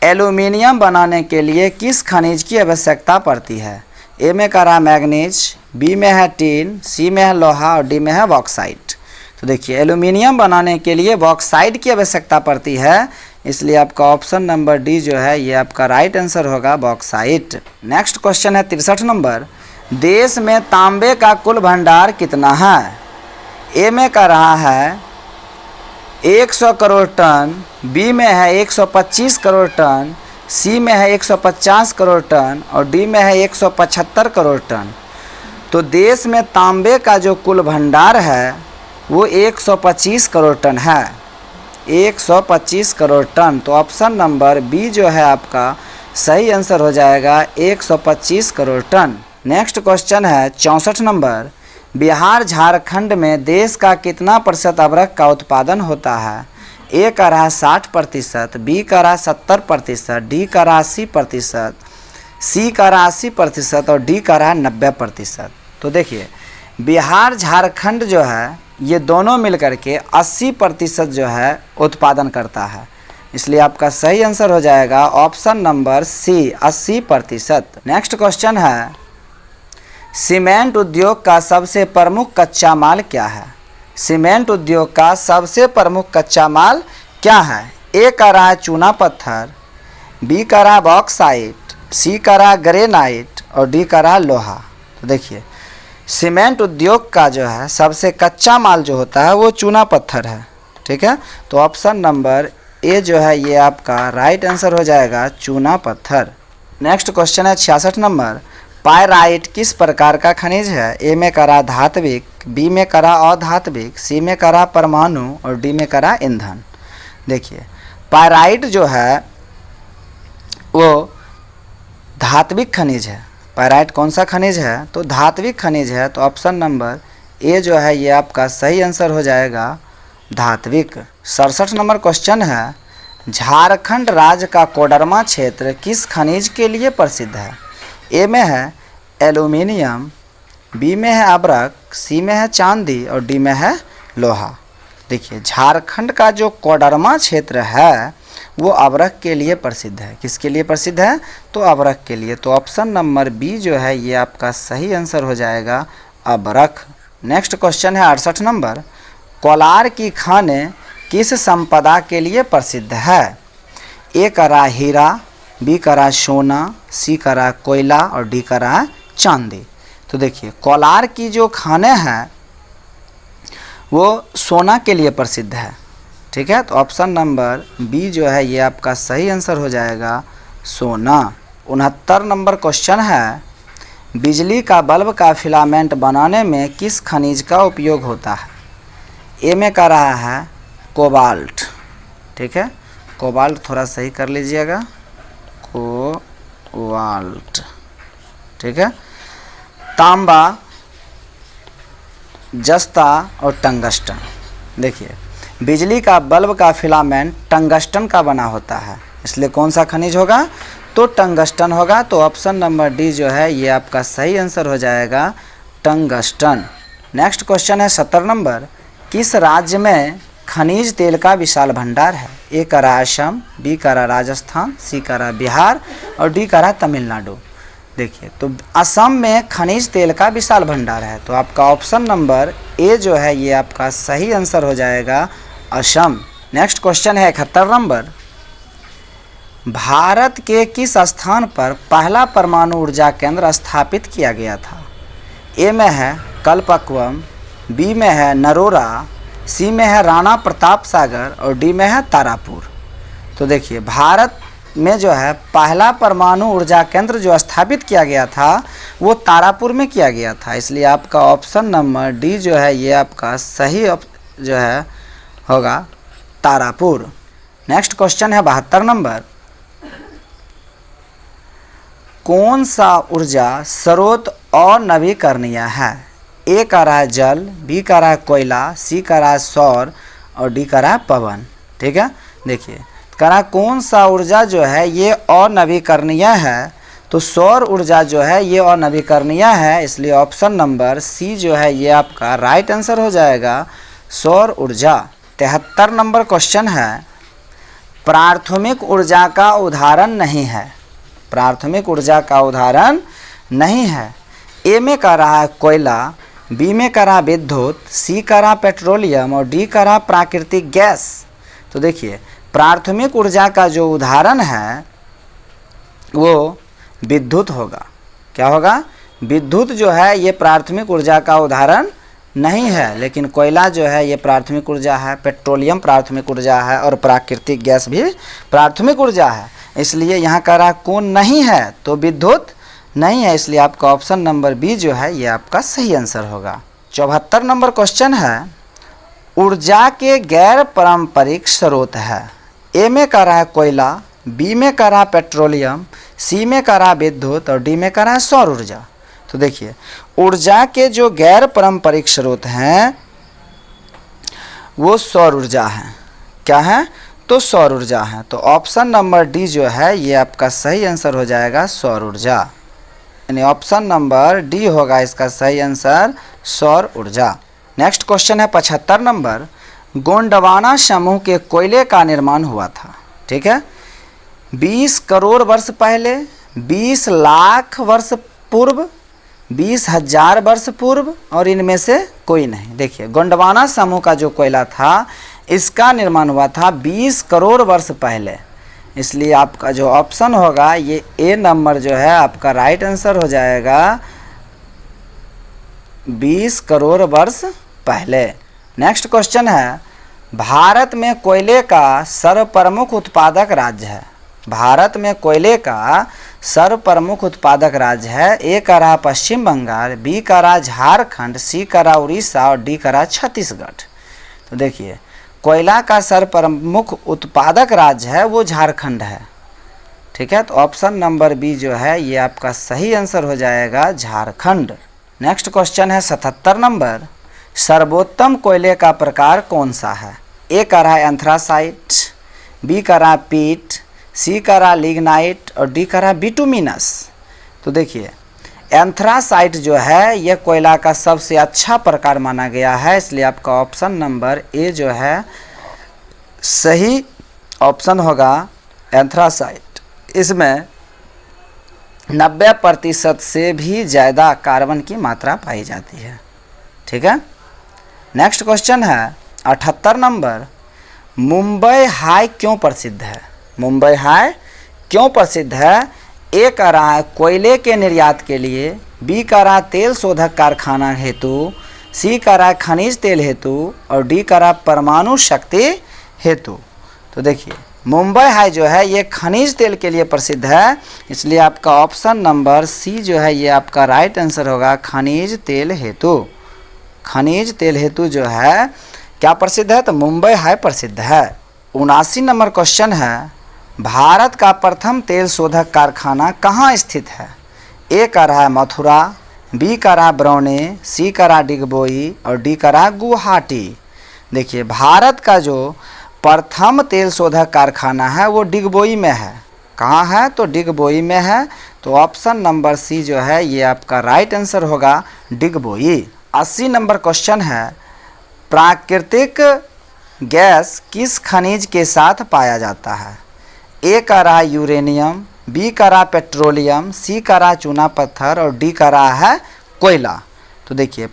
एल्यूमिनियम बनाने के लिए किस खनिज की आवश्यकता पड़ती है? ए में का रहा मैग्नीज, बी में है टीन, सी में है लोहा और डी में है बॉक्साइट। तो देखिए एल्यूमिनियम बनाने के लिए बॉक्साइट की आवश्यकता पड़ती है, इसलिए आपका ऑप्शन नंबर डी जो है ये आपका राइट आंसर होगा बॉक्साइट। नेक्स्ट क्वेश्चन है 63 नंबर, देश में तांबे का कुल भंडार कितना है? ए में का रहा है 100 करोड़ टन, बी में है 125 करोड़ टन, सी में है 150 करोड़ टन और डी में है 175 करोड़ टन। तो देश में तांबे का जो कुल भंडार है वो 125 करोड़ टन है, 125 करोड़ टन। तो ऑप्शन नंबर बी जो है आपका सही आंसर हो जाएगा 125 करोड़ टन। नेक्स्ट क्वेश्चन है 64 नंबर, बिहार झारखंड में देश का कितना प्रतिशत अबरक का उत्पादन होता है? ए का रहा 60%, बी का रहा 70%, डी का रहा 80%, सी का रहा 80% और डी का रहा 90%। तो देखिए बिहार झारखंड जो है ये दोनों मिलकर के 80% जो है उत्पादन करता है, इसलिए आपका सही आंसर हो जाएगा option number C 80%। Next question है सीमेंट उद्योग का सबसे प्रमुख कच्चा माल क्या है? सीमेंट उद्योग का सबसे प्रमुख कच्चा माल क्या है? ए का रहा है चूना पत्थर, बी का रहा बॉक्साइट, सी का रहा ग्रेनाइट और डी का रहा लोहा। तो देखिए सीमेंट उद्योग का जो है सबसे कच्चा माल जो होता है वो चूना पत्थर है, ठीक है। तो ऑप्शन नंबर ए जो है ये आपका राइट आंसर हो जाएगा चूना पत्थर। नेक्स्ट क्वेश्चन है 66 नंबर, पायराइट किस प्रकार का खनिज है? ए में करा धात्विक, बी में करा अधात्विक, सी में करा परमाणु और डी में करा ईंधन। देखिए पायराइट जो है वो धात्विक खनिज है। पायराइट कौन सा खनिज है? तो धात्विक खनिज है। तो ऑप्शन नंबर ए जो है ये आपका सही आंसर हो जाएगा धात्विक। 67 नंबर क्वेश्चन है झारखंड राज्य का कोडरमा क्षेत्र किस खनिज के लिए प्रसिद्ध है? ए में है एल्यूमिनियम, बी में है अब्रक, सी में है चांदी और डी में है लोहा। देखिए झारखंड का जो कोडरमा क्षेत्र है वो अब्रक के लिए प्रसिद्ध है। किसके लिए प्रसिद्ध है? तो अब्रक के लिए। तो ऑप्शन नंबर बी जो है ये आपका सही आंसर हो जाएगा अब्रक। नेक्स्ट क्वेश्चन है 68 नंबर, कोलार की खानें किस संपदा के लिए प्रसिद्ध है? ए करा हीरा, बी करा सोना, सी करा कोयला और डी करा चांदी। तो देखिए कोलार की जो खानें हैं वो सोना के लिए प्रसिद्ध है, ठीक है। तो ऑप्शन नंबर बी जो है ये आपका सही आंसर हो जाएगा सोना। 69 नंबर क्वेश्चन है बिजली का बल्ब का फिलामेंट बनाने में किस खनिज का उपयोग होता है? ए में का रहा है कोबाल्ट, ठीक है। कोबाल्ट थोड़ा सही कर लीजिएगा, कोबाल्ट, ठीक है। तांबा, जस्ता और टंगस्टन। देखिए बिजली का बल्ब का फिलामेंट टंगस्टन का बना होता है, इसलिए कौन सा खनिज होगा? तो टंगस्टन होगा। तो ऑप्शन नंबर डी जो है ये आपका सही आंसर हो जाएगा टंगस्टन। नेक्स्ट क्वेश्चन है 70 नंबर, किस राज्य में खनिज तेल का विशाल भंडार है? ए करा असम, बी करा राजस्थान, सी करा बिहार और डी करा तमिलनाडु। देखिए तो असम में खनिज तेल का विशाल भंडार है। तो आपका ऑप्शन नंबर ए जो है ये आपका सही आंसर हो जाएगा असम। नेक्स्ट क्वेश्चन है 71 नंबर, भारत के किस स्थान पर पहला परमाणु ऊर्जा केंद्र स्थापित किया गया था? ए में है कलपक्वम, बी में है नरोरा, सी में है राणा प्रताप सागर और डी में है तारापुर। तो देखिए भारत में जो है पहला परमाणु ऊर्जा केंद्र जो स्थापित किया गया था वो तारापुर में किया गया था, इसलिए आपका ऑप्शन नंबर डी जो है ये आपका सही जो है होगा तारापुर। नेक्स्ट क्वेश्चन है 72 नंबर, कौन सा ऊर्जा स्रोत अनवीकरणीय है? ए का रहा है जल, बी का रहा है कोयला, सी का रहा है सौर और डी का रहा है पवन, ठीक है। देखिए करा कौन सा ऊर्जा जो है ये अनवीकरणीय है? तो सौर ऊर्जा जो है ये अनवीकरणीय है, इसलिए ऑप्शन नंबर सी जो है ये आपका राइट आंसर हो जाएगा सौर ऊर्जा। 73 नंबर क्वेश्चन है प्राथमिक ऊर्जा का उदाहरण नहीं है। प्राथमिक ऊर्जा का उदाहरण नहीं है। ए में का रहा है कोयला, बी में का रहा विद्युत, सी का रहा पेट्रोलियम और डी का रहा प्राकृतिक गैस। तो देखिए प्राथमिक ऊर्जा का जो उदाहरण है वो विद्युत होगा। क्या होगा? विद्युत जो है ये प्राथमिक ऊर्जा का उदाहरण नहीं है, लेकिन कोयला जो है ये प्राथमिक ऊर्जा है, पेट्रोलियम प्राथमिक ऊर्जा है और प्राकृतिक गैस भी प्राथमिक ऊर्जा है। इसलिए यहाँ का रहा कौन नहीं है? तो विद्युत नहीं है, इसलिए आपका ऑप्शन नंबर बी जो है ये आपका सही आंसर होगा। 74 नंबर क्वेश्चन है ऊर्जा के गैर पारंपरिक स्रोत है। ए में का रहा है कोयला, बी में का रहा पेट्रोलियम, सी में का रहा विद्युत और डी में का रहा सौर ऊर्जा। तो देखिए ऊर्जा के जो गैर पारंपरिक स्रोत हैं वो सौर ऊर्जा है। क्या है, तो सौर ऊर्जा है। तो ऑप्शन नंबर डी जो है ये आपका सही आंसर हो जाएगा सौर ऊर्जा, यानी ऑप्शन नंबर डी होगा इसका सही आंसर सौर ऊर्जा। नेक्स्ट क्वेश्चन है 75 नंबर, गोंडवाना समूह के कोयले का निर्माण हुआ था। ठीक है, 20 करोड़ वर्ष पहले, 20 लाख वर्ष पूर्व, 20,000 वर्ष पूर्व और इनमें से कोई नहीं। देखिए गोंडवाना समूह का जो कोयला था इसका निर्माण हुआ था 20 करोड़ वर्ष पहले, इसलिए आपका जो ऑप्शन होगा ये ए नंबर जो है आपका राइट आंसर हो जाएगा 20 करोड़ वर्ष पहले। नेक्स्ट क्वेश्चन है, भारत में कोयले का सर्वप्रमुख उत्पादक राज्य है। भारत में कोयले का सर्वप्रमुख उत्पादक राज्य है। ए का रहा पश्चिम बंगाल, बी का रहा झारखंड, सी का रहा उड़ीसा और डी का रहा छत्तीसगढ़। तो देखिए कोयला का सर्वप्रमुख उत्पादक राज्य है वो झारखंड है। ठीक है, तो ऑप्शन नंबर बी जो है ये आपका सही आंसर हो जाएगा झारखंड। नेक्स्ट क्वेश्चन है 77 नंबर, सर्वोत्तम कोयले का प्रकार कौन सा है। ए का रहा एंथ्रासाइट, बी का रहा पीट, सी का रहा लिग्नाइट और डी का रहा बिटुमिनस। तो देखिए एंथ्रासाइट जो है यह कोयला का सबसे अच्छा प्रकार माना गया है, इसलिए आपका ऑप्शन नंबर ए जो है सही ऑप्शन होगा एंथ्रासाइट। इसमें 90% से भी ज़्यादा कार्बन की मात्रा पाई जाती है। ठीक है, नेक्स्ट क्वेश्चन है 78 नंबर, मुंबई हाई क्यों प्रसिद्ध है। मुंबई हाई क्यों प्रसिद्ध है। ए का रहा है कोयले के निर्यात के लिए, बी का रहा तेल शोधक कारखाना हेतु, सी का रहा खनिज तेल हेतु और डी का रहा परमाणु शक्ति हेतु। तो देखिए मुंबई हाई जो है ये खनिज तेल के लिए प्रसिद्ध है, इसलिए आपका ऑप्शन नंबर सी जो है ये आपका राइट आंसर होगा खनिज तेल हेतु। खनिज तेल हेतु जो है क्या प्रसिद्ध है, तो मुंबई हाई प्रसिद्ध है। 79 नंबर क्वेश्चन है, भारत का प्रथम तेल शोधक कारखाना कहाँ स्थित है। ए का रहा मथुरा, बी का रहा बरौनी, सी का रहा डिगबोई और डी का रहा गुवाहाटी। देखिए भारत का जो प्रथम तेल शोधक कारखाना है वो डिगबोई में है। कहाँ है, तो डिगबोई में है। तो ऑप्शन नंबर सी जो है ये आपका राइट आंसर होगा डिगबोई। 80 नंबर क्वेश्चन है, प्राकृतिक गैस किस खनिज के साथ पाया जाता है। ए का रहा यूरेनियम, बी का रहा पेट्रोलियम, सी का रहा चूना पत्थर और डी का रहा है कोयला। तो देखिए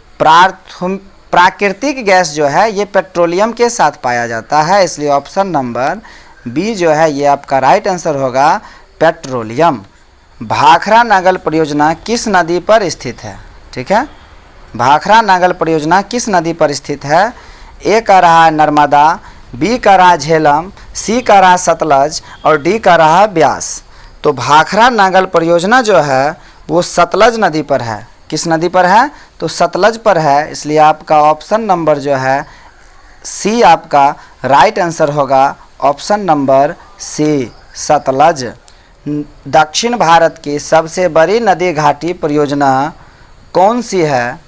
प्राकृतिक गैस जो है ये पेट्रोलियम के साथ पाया जाता है, इसलिए ऑप्शन नंबर बी जो है ये आपका राइट आंसर होगा पेट्रोलियम। भाखरा नागल परियोजना किस नदी पर स्थित है। ठीक है, भाखरा नागल परियोजना किस नदी पर स्थित है। ए का रहा नर्मदा, बी का रहा झेलम, सी का रहा सतलज और डी का रहा ब्यास। तो भाखरा नागल परियोजना जो है वो सतलज नदी पर है। किस नदी पर है, तो सतलज पर है, इसलिए आपका ऑप्शन नंबर जो है सी आपका राइट आंसर होगा ऑप्शन नंबर सी सतलज। दक्षिण भारत की सबसे बड़ी नदी घाटी परियोजना कौन सी है।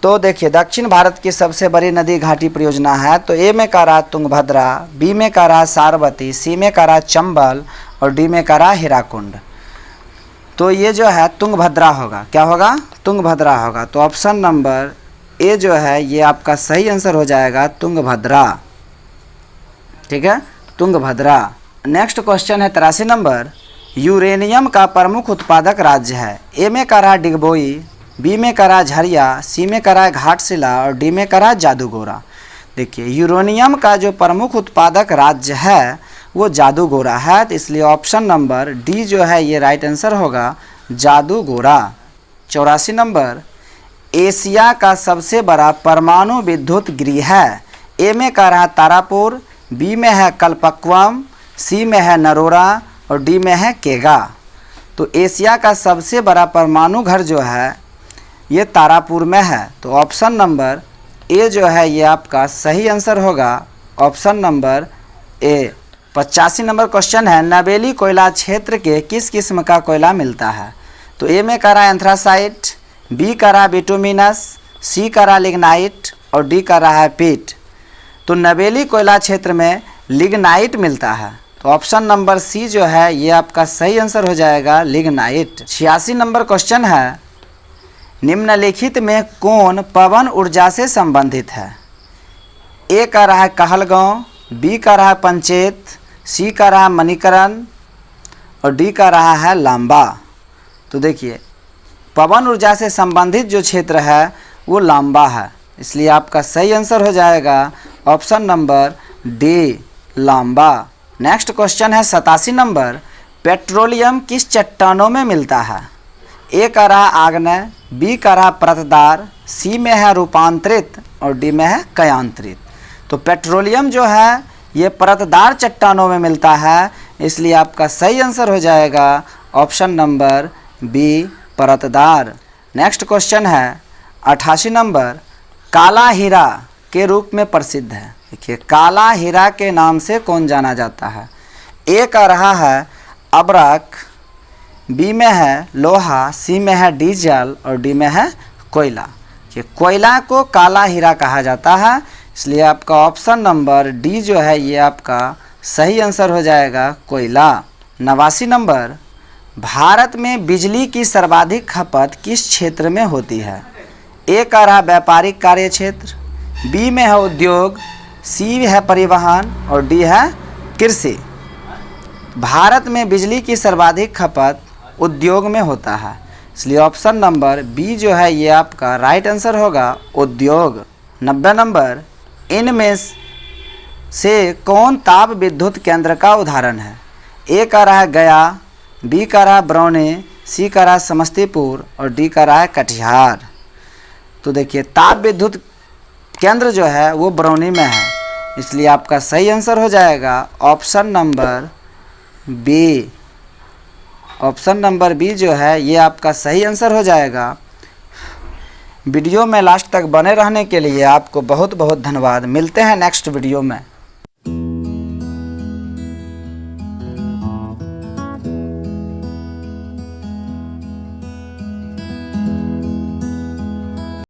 तो देखिए दक्षिण भारत की सबसे बड़ी नदी घाटी परियोजना है, तो ए में का रहा तुंगभद्रा, बी में का रहा सारवती, सी में का रहा चंबल और डी में का रहा हीराकुंड। तो ये जो है तुंगभद्रा होगा। क्या होगा, तुंगभद्रा होगा। तो ऑप्शन नंबर ए जो है ये आपका सही आंसर हो जाएगा तुंगभद्रा। ठीक है, तुंगभद्रा। नेक्स्ट क्वेश्चन है 83 नंबर, यूरेनियम का प्रमुख उत्पादक राज्य है। ए में का रहा डिगबोई, बी में करा झरिया, सी में करा घाटशिला और डी में करा जादूगोरा। देखिए यूरेनियम का जो प्रमुख उत्पादक राज्य है वो जादूगोरा है, तो इसलिए ऑप्शन नंबर डी जो है ये राइट आंसर होगा जादूगोरा। 84 नंबर, एशिया का सबसे बड़ा परमाणु विद्युत गृह है। ए में का रहा तारापुर, बी में है कलपक्वम, सी में है नरोरा और डी में है केगा। तो एशिया का सबसे बड़ा परमाणु घर जो है ये तारापुर में है, तो ऑप्शन नंबर ए जो है ये आपका सही आंसर होगा option number A. 85 number question है, नवेली कोयला क्षेत्र के किस किस्म का कोयला मिलता है। तो ए में करा एंथ्रासाइट, बी करा बिटुमिनस, सी करा लिग्नाइट और डी करा है पीट। तो नवेली कोयला क्षेत्र में लिग्नाइट मिलता है। तो ऑप्शन नंबर सी जो है ये आपका सही आंसर हो जाएगा, लिग्नाइट। 86 नंबर क्वेश्चन है, निम्नलिखित में कौन पवन ऊर्जा से संबंधित है? ए का रहा है कहलगांव, बी का रहा है पंचेत, सी का रहा है मणिकरण और डी का रहा है लांबा। तो देखिए पवन ऊर्जा से संबंधित जो क्षेत्र है वो लांबा है, इसलिए आपका सही आंसर हो जाएगा option number D, Lamba. Next question है 87 नंबर, पेट्रोलियम किस चट्टानों में मिलता है? ए का रहा आग्नेय, बी का रहा परतदार, सी में है रूपांतरित और डी में है कयांतरित। तो पेट्रोलियम जो है ये परतदार चट्टानों में मिलता है, इसलिए आपका सही आंसर हो जाएगा ऑप्शन नंबर बी, परतदार। नेक्स्ट क्वेश्चन है 88 नंबर, काला हीरा के रूप में प्रसिद्ध है। देखिए काला हीरा के नाम से कौन जाना जाता है? ए का रहा है अब्रक, बी में है लोहा, सी में है डीजल और डी में है कोयला। ये कोयला को काला हीरा कहा जाता है, इसलिए आपका ऑप्शन नंबर डी जो है ये आपका सही आंसर हो जाएगा, कोयला। 89 नंबर, भारत में बिजली की सर्वाधिक खपत किस क्षेत्र में होती है? ए का रहा व्यापारिक कार्य क्षेत्र, बी में है उद्योग, सी है परिवहन और डी है कृषि। भारत में बिजली की सर्वाधिक खपत उद्योग में होता है, इसलिए ऑप्शन नंबर बी जो है ये आपका राइट आंसर होगा, उद्योग। 90 नंबर, इनमें से कौन ताप विद्युत केंद्र का उदाहरण है? ए का रहा है गया, बी का रहा है बरौनी, सी का रहा है समस्तीपुर और डी का रहा है कटिहार। तो देखिए ताप विद्युत केंद्र जो है वो बरौनी में है, इसलिए आपका सही आंसर हो जाएगा option number B. Option number B जो है ये आपका सही आंसर हो जाएगा। वीडियो में लास्ट तक बने रहने के लिए आपको बहुत बहुत धन्यवाद। मिलते हैं नेक्स्ट वीडियो में।